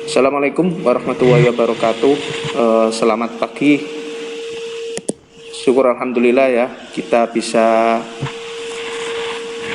Assalamualaikum warahmatullahi wabarakatuh. Selamat pagi. Syukur alhamdulillah ya, kita bisa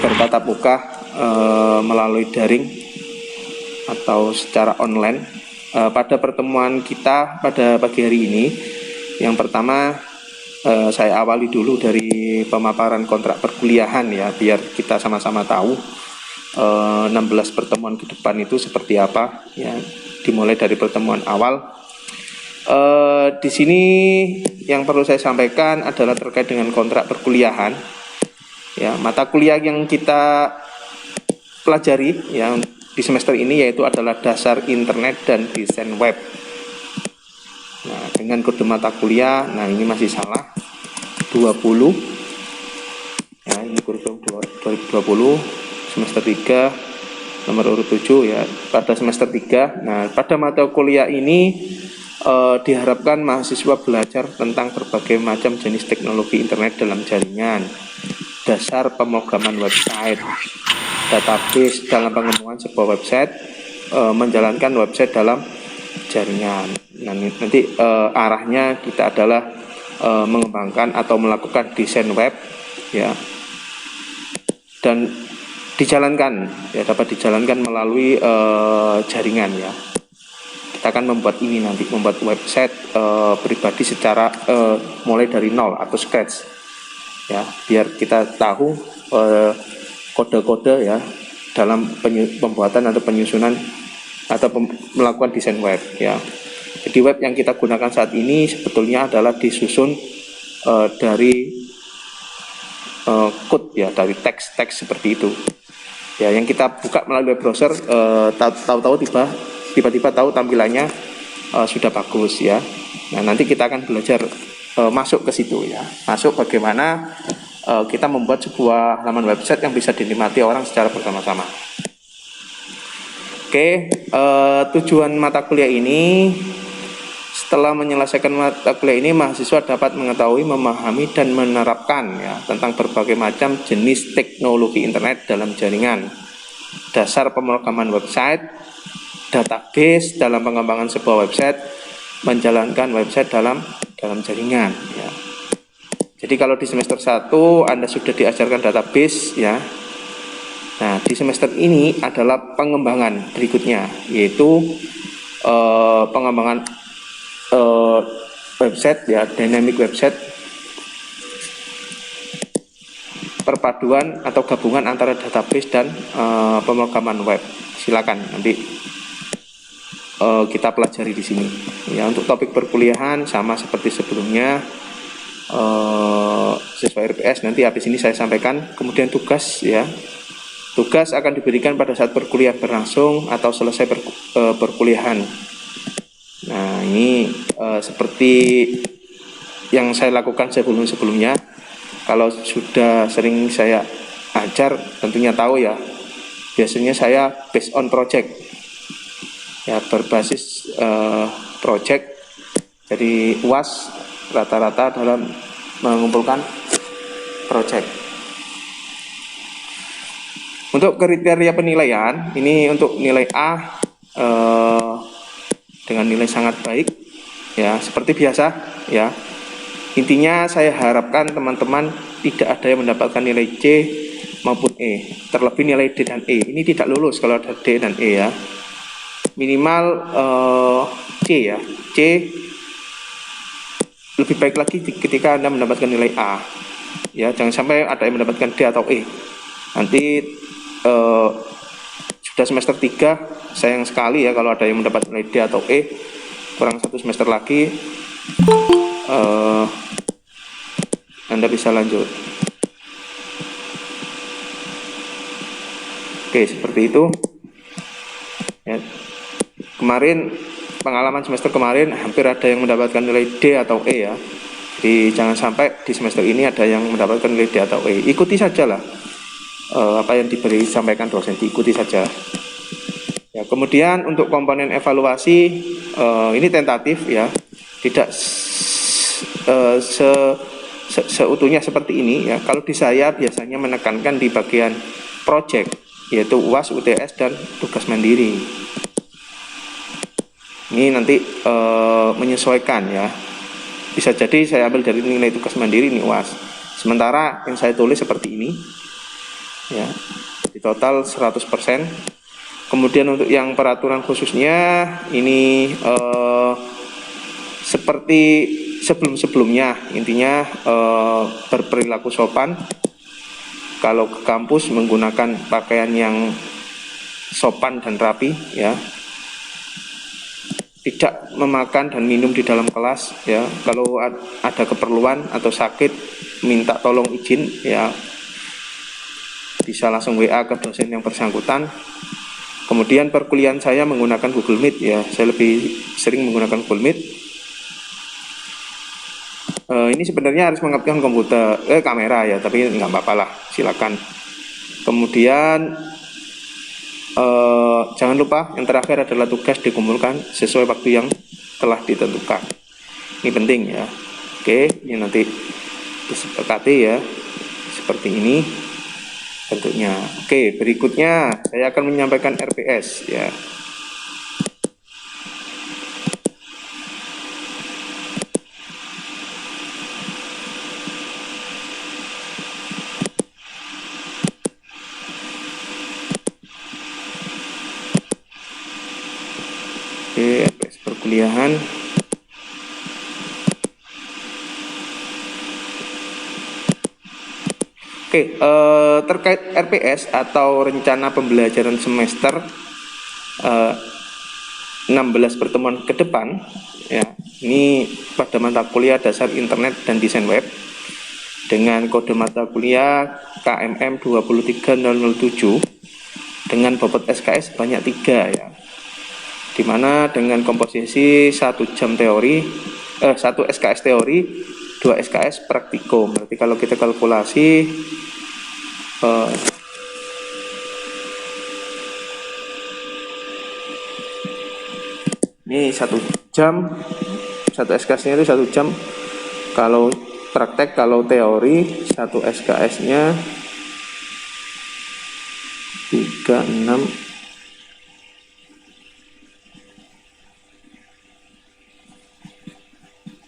bertatap muka melalui daring atau secara online. Pada pertemuan kita pada pagi hari ini, yang pertama saya awali dulu dari pemaparan kontrak perkuliahan ya, biar kita sama-sama tahu 16 pertemuan ke depan itu seperti apa ya. Dimulai dari pertemuan awal. Di sini yang perlu saya sampaikan adalah terkait dengan kontrak perkuliahan. Ya, mata kuliah yang kita pelajari ya di semester ini yaitu adalah dasar internet dan desain web. Nah, dengan kode mata kuliah, nah ini masih salah 20. Ya, ini kurikulum 2020 semester 3 nomor urut 7 ya, pada semester 3. Nah, pada mata kuliah ini diharapkan mahasiswa belajar tentang berbagai macam jenis teknologi internet dalam jaringan, dasar pemrograman website, database dalam pengembangan sebuah website, menjalankan website dalam jaringan. Nah, nanti arahnya kita adalah mengembangkan atau melakukan desain web ya, dan dijalankan ya, dapat dijalankan melalui jaringan ya. Kita akan membuat ini nanti, membuat website pribadi secara mulai dari nol atau scratch ya, biar kita tahu kode-kode ya dalam pembuatan atau penyusunan atau melakukan desain web ya. Jadi web yang kita gunakan saat ini sebetulnya adalah disusun dari code ya, dari teks seperti itu ya, yang kita buka melalui web browser, tahu-tahu tiba-tiba tahu tampilannya sudah bagus ya. Nah, nanti kita akan belajar masuk ke situ ya, masuk bagaimana kita membuat sebuah halaman website yang bisa dinikmati orang secara bersama-sama. Oke, tujuan mata kuliah ini, setelah menyelesaikan mata kuliah ini, mahasiswa dapat mengetahui, memahami, dan menerapkan ya tentang berbagai macam jenis teknologi internet dalam jaringan, dasar pemrograman website, database dalam pengembangan sebuah website, menjalankan website dalam jaringan ya. Jadi kalau di semester 1 Anda sudah diajarkan database ya. Nah, di semester ini adalah pengembangan berikutnya, yaitu pengembangan website ya, dynamic website, perpaduan atau gabungan antara database dan pemrograman web. Silakan nanti kita pelajari di sini ya. Untuk topik perkuliahan sama seperti sebelumnya, sesuai RPS nanti habis ini saya sampaikan. Kemudian tugas ya, tugas akan diberikan pada saat perkuliahan berlangsung atau selesai perkuliahan. Nah, ini seperti yang saya lakukan sebelumnya. Kalau sudah sering saya ajar tentunya tahu ya, biasanya saya based on project ya, berbasis project. Jadi UAS rata-rata dalam mengumpulkan project. Untuk kriteria penilaian, ini untuk nilai A dengan nilai sangat baik ya, seperti biasa ya. Intinya saya harapkan teman-teman tidak ada yang mendapatkan nilai C maupun E, terlebih nilai D dan E. Ini tidak lulus kalau ada D dan E ya. Minimal C ya, C lebih baik lagi ketika Anda mendapatkan nilai A ya. Jangan sampai ada yang mendapatkan D atau E. Nanti sudah semester 3, sayang sekali ya kalau ada yang mendapat nilai D atau E, kurang 1 semester lagi Anda bisa lanjut. Oke, seperti itu ya. Kemarin pengalaman semester kemarin hampir ada yang mendapatkan nilai D atau E ya. Jadi jangan sampai di semester ini ada yang mendapatkan nilai D atau E. Ikuti sajalah apa yang diberi sampaikan dosen, diikuti saja ya. Kemudian untuk komponen evaluasi ini tentatif ya, tidak seutuhnya seperti ini ya. Kalau di saya biasanya menekankan di bagian project, yaitu UAS, UTS, dan tugas mandiri. Ini nanti menyesuaikan ya. Bisa jadi saya ambil dari nilai tugas mandiri ini UAS. Sementara yang saya tulis seperti ini ya. Di total 100%. Kemudian untuk yang peraturan khususnya ini seperti sebelum-sebelumnya, intinya berperilaku sopan. Kalau ke kampus menggunakan pakaian yang sopan dan rapi ya. Tidak memakan dan minum di dalam kelas ya. Kalau ada keperluan atau sakit minta tolong izin ya, bisa langsung WA ke dosen yang bersangkutan. Kemudian perkuliahan saya menggunakan Google Meet ya, saya lebih sering menggunakan Google Meet. Ini sebenarnya harus mengaktifkan kamera ya, tapi nggak apa-apa lah, silakan. Kemudian jangan lupa yang terakhir adalah tugas dikumpulkan sesuai waktu yang telah ditentukan. Ini penting ya. Oke, ini nanti disepakati ya, seperti ini bentuknya. Oke, berikutnya saya akan menyampaikan RPS ya. Oke, RPS perkuliahan. Oke, terkait RPS atau rencana pembelajaran semester 16 pertemuan ke depan ya, ini pada mata kuliah dasar internet dan desain web dengan kode mata kuliah KMM 23007 dengan bobot SKS banyak 3 ya, dimana dengan komposisi 1 jam teori, 1 SKS teori, 2 SKS praktikum. Berarti kalau kita kalkulasi ini 1 jam, 1 SKS-nya itu 1 jam. Kalau praktek, kalau teori 1 SKS-nya 3, 6,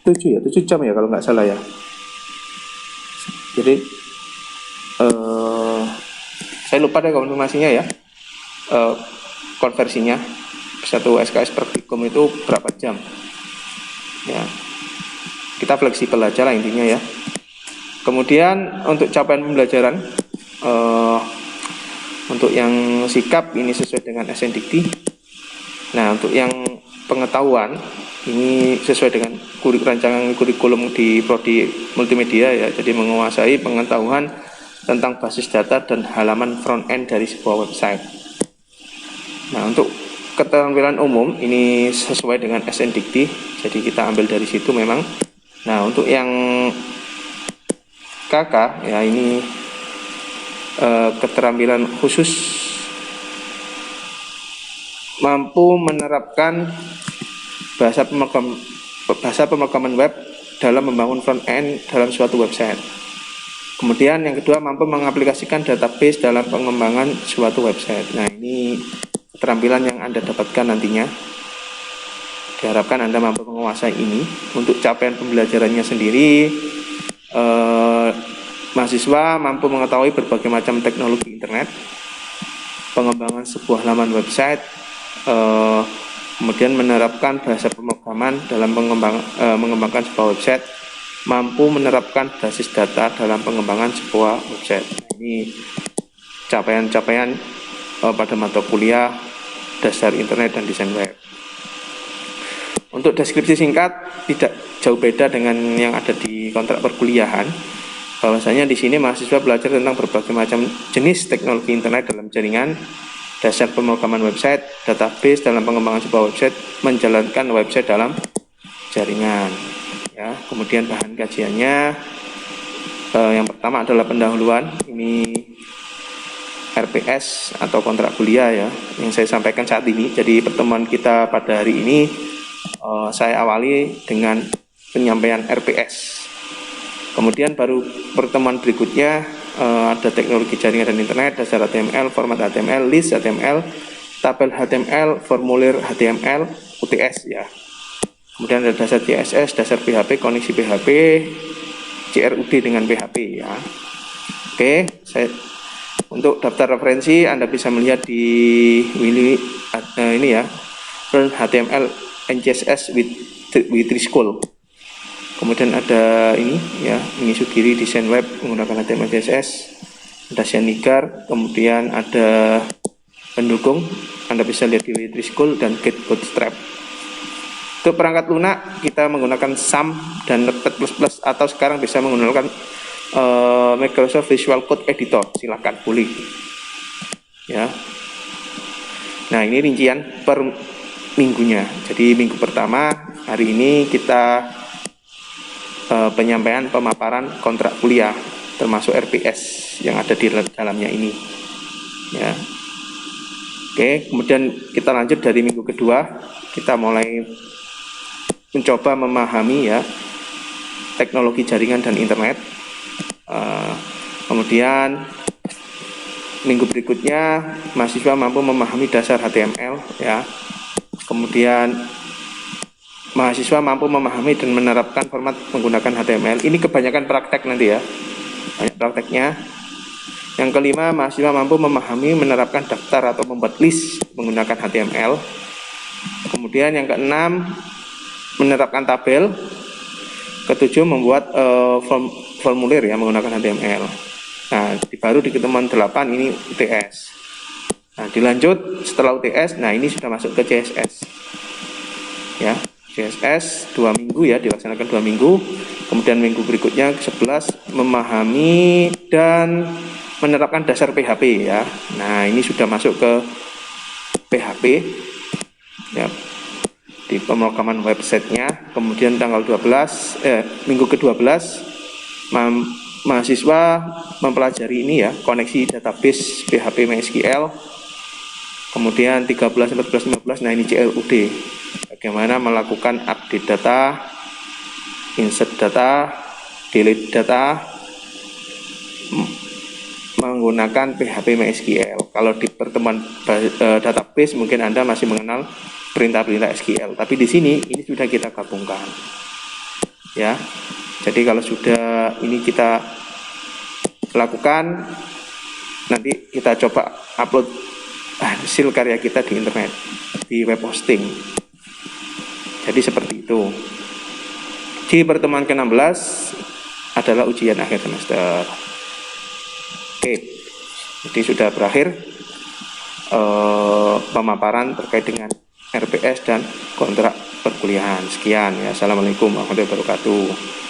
7 ya, 7 jam ya kalau nggak salah ya. Jadi saya lupa deh konfirmasinya ya, konversinya 1 SKS praktikum itu berapa jam ya. Kita fleksibel aja lah intinya ya. Kemudian untuk capaian pembelajaran, untuk yang sikap ini sesuai dengan SNDikti. Nah, untuk yang pengetahuan ini sesuai dengan rancangan kurikulum di prodi multimedia ya. Jadi menguasai pengetahuan tentang basis data dan halaman front end dari sebuah website. Nah, untuk keterampilan umum ini sesuai dengan SNDikti, jadi kita ambil dari situ memang. Nah, untuk yang KK ya, ini keterampilan khusus mampu menerapkan bahasa pemrograman web dalam membangun front end dalam suatu website. Kemudian yang kedua, mampu mengaplikasikan database dalam pengembangan suatu website. Nah, ini keterampilan yang Anda dapatkan nantinya. Diharapkan Anda mampu menguasai ini. Untuk capaian pembelajarannya sendiri, mahasiswa mampu mengetahui berbagai macam teknologi internet, pengembangan sebuah laman website, kemudian menerapkan bahasa pemrograman dalam mengembangkan sebuah website, mampu menerapkan basis data dalam pengembangan sebuah website. Ini capaian-capaian pada mata kuliah dasar internet dan desain web. Untuk deskripsi singkat tidak jauh beda dengan yang ada di kontrak perkuliahan. Bahwasanya di sini mahasiswa belajar tentang berbagai macam jenis teknologi internet dalam jaringan, dasar pemrograman website, database dalam pengembangan sebuah website, menjalankan website dalam jaringan. Ya, kemudian bahan kajiannya yang pertama adalah pendahuluan. Ini RPS atau kontrak kuliah ya, yang saya sampaikan saat ini. Jadi pertemuan kita pada hari ini saya awali dengan penyampaian RPS. Kemudian baru pertemuan berikutnya ada teknologi jaringan dan internet, dasar HTML, format HTML, list HTML, tabel HTML, formulir HTML, UTS ya. Kemudian ada dasar CSS, dasar PHP, koneksi PHP, CRUD dengan PHP ya. Oke, untuk daftar referensi Anda bisa melihat di ini ya, Learn HTML and CSS with School. Kemudian ada ini ya, Sugiri desain web menggunakan HTML CSS, ada Shanigar, kemudian ada pendukung Anda bisa lihat di with School dan Get Bootstrap. Untuk perangkat lunak kita menggunakan SAM dan Notepad++ atau sekarang bisa menggunakan Microsoft Visual Code Editor. Silakan boleh ya. Nah, ini rincian per minggunya. Jadi minggu pertama hari ini kita penyampaian pemaparan kontrak kuliah termasuk RPS yang ada di dalamnya ini ya. Oke, kemudian kita lanjut dari minggu kedua, kita mulai mencoba memahami ya teknologi jaringan dan internet. Kemudian minggu berikutnya mahasiswa mampu memahami dasar HTML ya. Kemudian mahasiswa mampu memahami dan menerapkan format menggunakan HTML. Ini kebanyakan praktek nanti ya, banyak prakteknya. Yang kelima, mahasiswa mampu memahami, menerapkan daftar atau membuat list menggunakan HTML. Kemudian yang keenam, menerapkan tabel. Ketujuh, membuat formulir ya menggunakan HTML. Nah, baru di ketemuan 8 ini UTS. Nah, dilanjut setelah UTS, nah ini sudah masuk ke CSS. Ya, CSS 2 minggu ya, dilaksanakan 2 minggu. Kemudian minggu berikutnya ke-11 memahami dan menerapkan dasar PHP ya. Nah, ini sudah masuk ke PHP ya, di pemrograman websitenya. Kemudian tanggal 12 minggu ke-12 mahasiswa mempelajari ini ya, koneksi database PHP MySQL. Kemudian 13, 14, 15, nah ini CRUD, bagaimana melakukan update data, insert data, delete data menggunakan PHP MySQL. Kalau di pertemuan database mungkin Anda masih mengenal perintah-perintah SQL, tapi di sini ini sudah kita gabungkan ya. Jadi kalau sudah ini kita lakukan, nanti kita coba upload hasil karya kita di internet, di web hosting. Jadi seperti itu. Di pertemuan ke-16 adalah ujian akhir semester. Oke, jadi sudah berakhir pemaparan terkait dengan RPS dan kontrak perkuliahan. Sekian ya. Assalamualaikum warahmatullahi wabarakatuh.